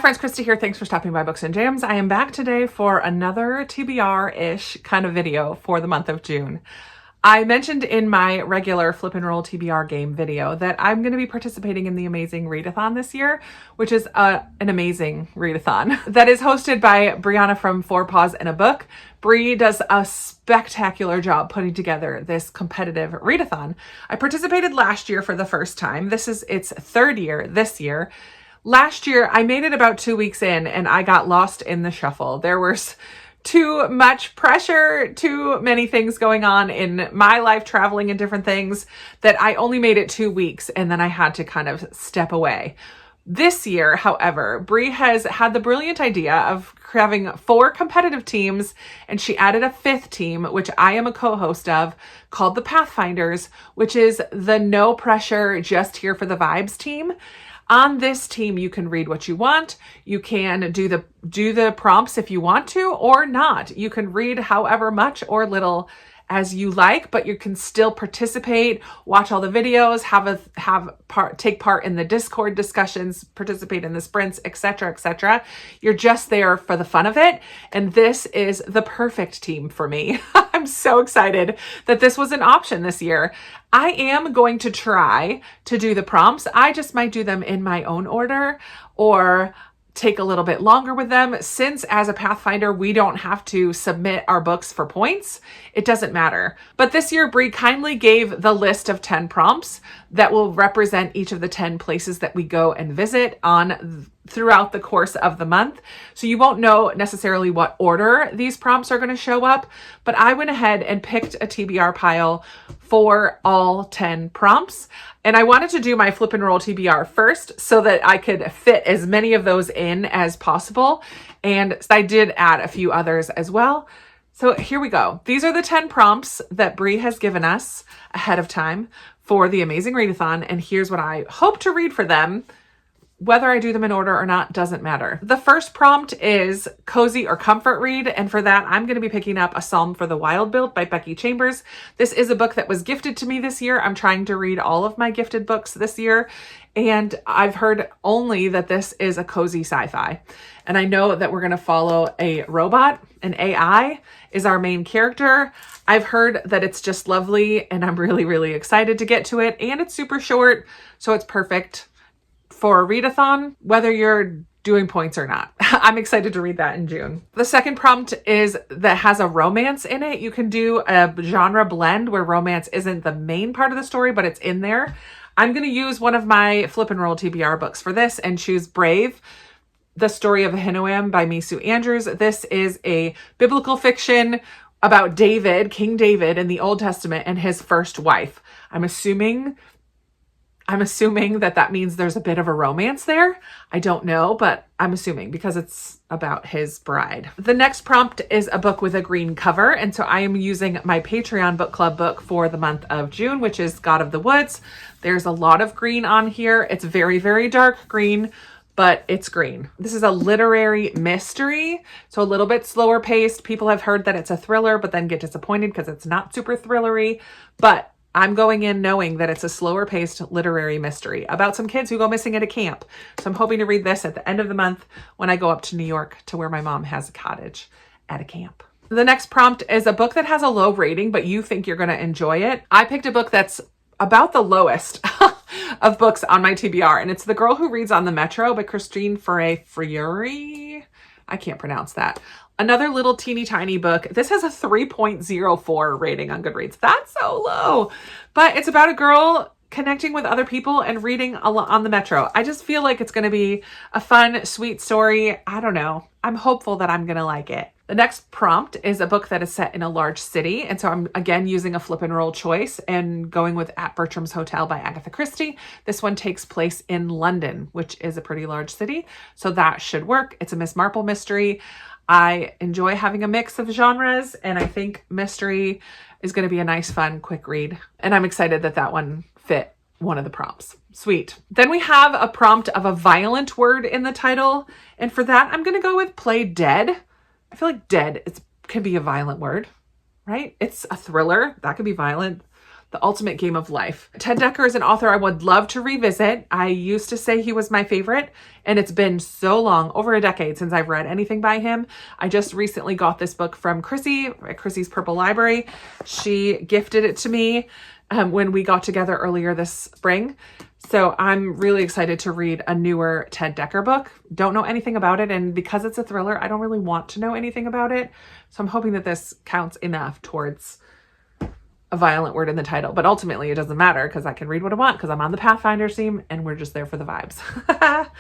friends, Krista here. Thanks for stopping by Books and Jams. I am back today for another TBR-ish kind of video for the month of June. I mentioned in my regular Flip and Roll TBR game video that I'm going to be participating in the Amazing Readathon this year, which is an amazing readathon that is hosted by Brianna from Four Paws and a Book. Bri does a spectacular job putting together this competitive readathon. I participated last year for the first time. This is its third year this year. Last year, I made it about 2 weeks in and I got lost in the shuffle. There was too much pressure, too many things going on in my life, traveling and different things, that I only made it 2 weeks and then I had to kind of step away. This year, however, Bri has had the brilliant idea of having 4 competitive teams, and she added a 5th team, which I am a co-host of, called the Pathfinders, which is the no pressure, just here for the vibes team. On this team, you can read what you want. You can do the prompts if you want to or not. You can read however much or little as you like, but you can still participate, watch all the videos, take part in the Discord discussions, participate in the sprints, etc., etc. You're just there for the fun of it, and this is the perfect team for me. I'm so excited that this was an option this year. I am going to try to do the prompts. I just might do them in my own order or take a little bit longer with them. Since as a Pathfinder, we don't have to submit our books for points, it doesn't matter. But this year, Bri kindly gave the list of 10 prompts that will represent each of the 10 places that we go and visit throughout the course of the month. So you won't know necessarily what order these prompts are going to show up, but I went ahead and picked a TBR pile for all 10 prompts. And I wanted to do my Flip and Roll TBR first so that I could fit as many of those in as possible. And I did add a few others as well. So here we go. These are the 10 prompts that Bri has given us ahead of time for the Amazing Readathon. And here's what I hope to read for them. Whether I do them in order or not doesn't matter. The first prompt is cozy or comfort read. And for that, I'm going to be picking up A Psalm for the Wild Build by Becky Chambers. This is a book that was gifted to me this year. I'm trying to read all of my gifted books this year. And I've heard only that this is a cozy sci-fi. And I know that we're going to follow a robot. An AI is our main character. I've heard that it's just lovely and I'm really, really excited to get to it. And it's super short, so it's perfect for a readathon, whether you're doing points or not. I'm excited to read that in June. The second prompt is that has a romance in it. You can do a genre blend where romance isn't the main part of the story, but it's in there. I'm going to use one of my Flip and Roll TBR books for this and choose Brave, The Story of Ahinoam by Misu Andrews. This is a biblical fiction about David, King David in the Old Testament, and his first wife. I'm assuming that means there's a bit of a romance there. I don't know, but I'm assuming because it's about his bride. The next prompt is a book with a green cover. And so I am using my Patreon book club book for the month of June, which is God of the Woods. There's a lot of green on here. It's very, very dark green, but it's green. This is a literary mystery, so a little bit slower paced. People have heard that it's a thriller, but then get disappointed because it's not super thrillery. But I'm going in knowing that it's a slower paced literary mystery about some kids who go missing at a camp. So I'm hoping to read this at the end of the month when I go up to New York to where my mom has a cottage at a camp. The next prompt is a book that has a low rating, but you think you're going to enjoy it. I picked a book that's about the lowest of books on my TBR, and it's The Girl Who Reads on the Metro by Christine Friere. I can't pronounce that. Another little teeny tiny book. This has a 3.04 rating on Goodreads. That's so low. But it's about a girl connecting with other people and reading on the metro. I just feel like it's going to be a fun, sweet story. I don't know. I'm hopeful that I'm going to like it. The next prompt is a book that is set in a large city. And so I'm again using a Flip and Roll choice and going with At Bertram's Hotel by Agatha Christie. This one takes place in London, which is a pretty large city. So that should work. It's a Miss Marple mystery. I enjoy having a mix of genres, and I think mystery is going to be a nice, fun, quick read. And I'm excited that that one fit one of the prompts. Sweet. Then we have a prompt of a violent word in the title. And for that, I'm going to go with Play Dead. I feel like dead can be a violent word, right? It's a thriller. That could be violent. The Ultimate Game of Life. Ted Dekker is an author I would love to revisit. I used to say he was my favorite, and it's been so long, over a decade, since I've read anything by him. I just recently got this book from Chrissy at Chrissy's Purple Library. She gifted it to me when we got together earlier this spring. So I'm really excited to read a newer Ted Dekker book. Don't know anything about it, and because it's a thriller, I don't really want to know anything about it. So I'm hoping that this counts enough towards a violent word in the title, but ultimately it doesn't matter because I can read what I want because I'm on the Pathfinder team and we're just there for the vibes.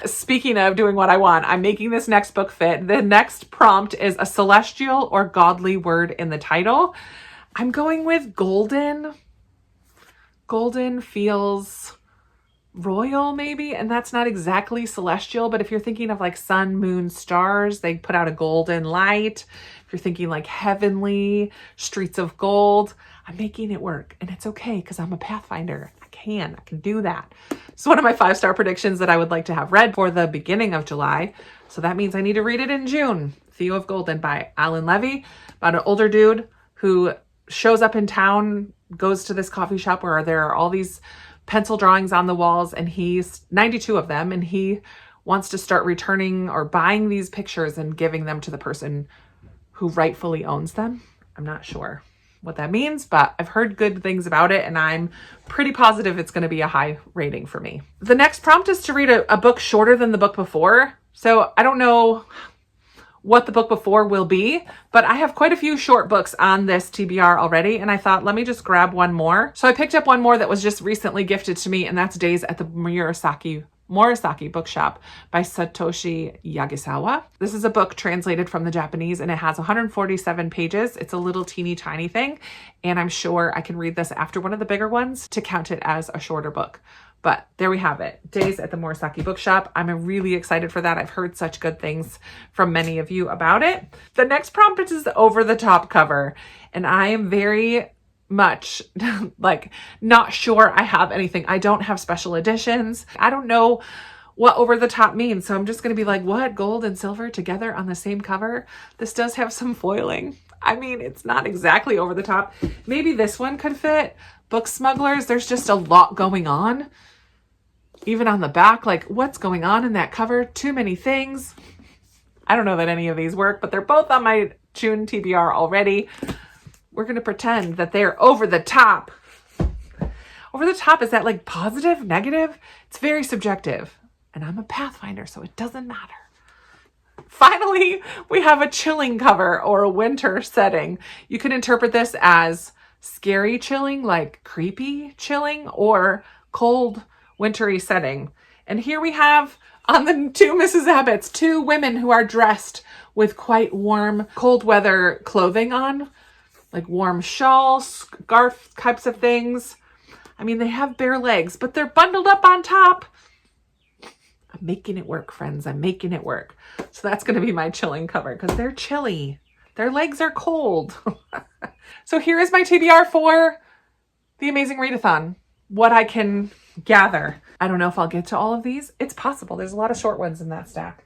Speaking of doing what I want, I'm making this next book fit. The next prompt is a celestial or godly word in the title. I'm going with golden. Golden feels royal maybe, and that's not exactly celestial, but if you're thinking of like sun, moon, stars, they put out a golden light. If you're thinking like heavenly, streets of gold, I'm making it work, and it's okay because I'm a Pathfinder. I can do that. It's one of my 5-star predictions that I would like to have read for the beginning of July. So that means I need to read it in June. Theo of Golden by Alan Levy, about an older dude who shows up in town, goes to this coffee shop where there are all these pencil drawings on the walls, and he's 92 of them, and he wants to start returning or buying these pictures and giving them to the person who rightfully owns them. I'm not sure what that means, but I've heard good things about it, and I'm pretty positive it's going to be a high rating for me. The next prompt is to read a book shorter than the book before. So I don't know what the book before will be, but I have quite a few short books on this TBR already, and I thought, let me just grab one more. So I picked up one more that was just recently gifted to me, and that's Days at the Murasaki Bookshop by Satoshi Yagisawa. This is a book translated from the Japanese, and it has 147 pages. It's a little teeny tiny thing, and I'm sure I can read this after one of the bigger ones to count it as a shorter book. But there we have it. Days at the Murasaki Bookshop. I'm really excited for that. I've heard such good things from many of you about it. The next prompt is the over-the-top cover, and I am very much like not sure I have anything. I don't have special editions. I don't know what over the top means. So I'm just going to be like, what? Gold and silver together on the same cover? This does have some foiling. I mean, it's not exactly over the top. Maybe this one could fit. Book Smugglers. There's just a lot going on. Even on the back, like what's going on in that cover? Too many things. I don't know that any of these work, but they're both on my June TBR already. We're going to pretend that they're over the top. Over the top, is that like positive, negative? It's very subjective. And I'm a Pathfinder, so it doesn't matter. Finally, we have a chilling cover or a winter setting. You can interpret this as scary chilling, like creepy chilling, or cold, wintry setting. And here we have on the two Mrs. Abbotts, two women who are dressed with quite warm, cold weather clothing on. Like warm shawls, scarf types of things. I mean, they have bare legs, but they're bundled up on top. I'm making it work, friends. I'm making it work. So that's going to be my chilling cover because they're chilly. Their legs are cold. So here is my TBR for the Amazing Readathon. What I can gather. I don't know if I'll get to all of these. It's possible. There's a lot of short ones in that stack.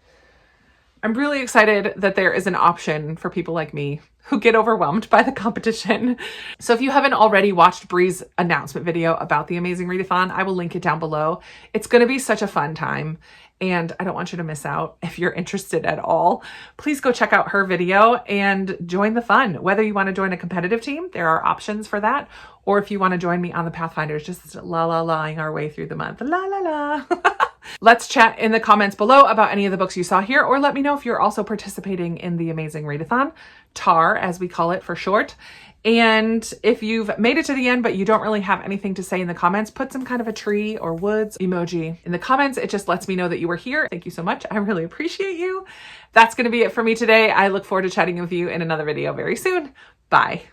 I'm really excited that there is an option for people like me who get overwhelmed by the competition. So if you haven't already watched Bree's announcement video about the Amazing Readathon, I will link it down below. It's going to be such a fun time, and I don't want you to miss out. If you're interested at all, please go check out her video and join the fun. Whether you want to join a competitive team, there are options for that, or if you want to join me on the Pathfinders, just la-la-laing our way through the month. La-la-la. Let's chat in the comments below about any of the books you saw here, or let me know if you're also participating in the Amazing Readathon, TAR as we call it for short. And if you've made it to the end, but you don't really have anything to say in the comments, put some kind of a tree or woods emoji in the comments. It just lets me know that you were here. Thank you so much. I really appreciate you. That's going to be it for me today. I look forward to chatting with you in another video very soon. Bye.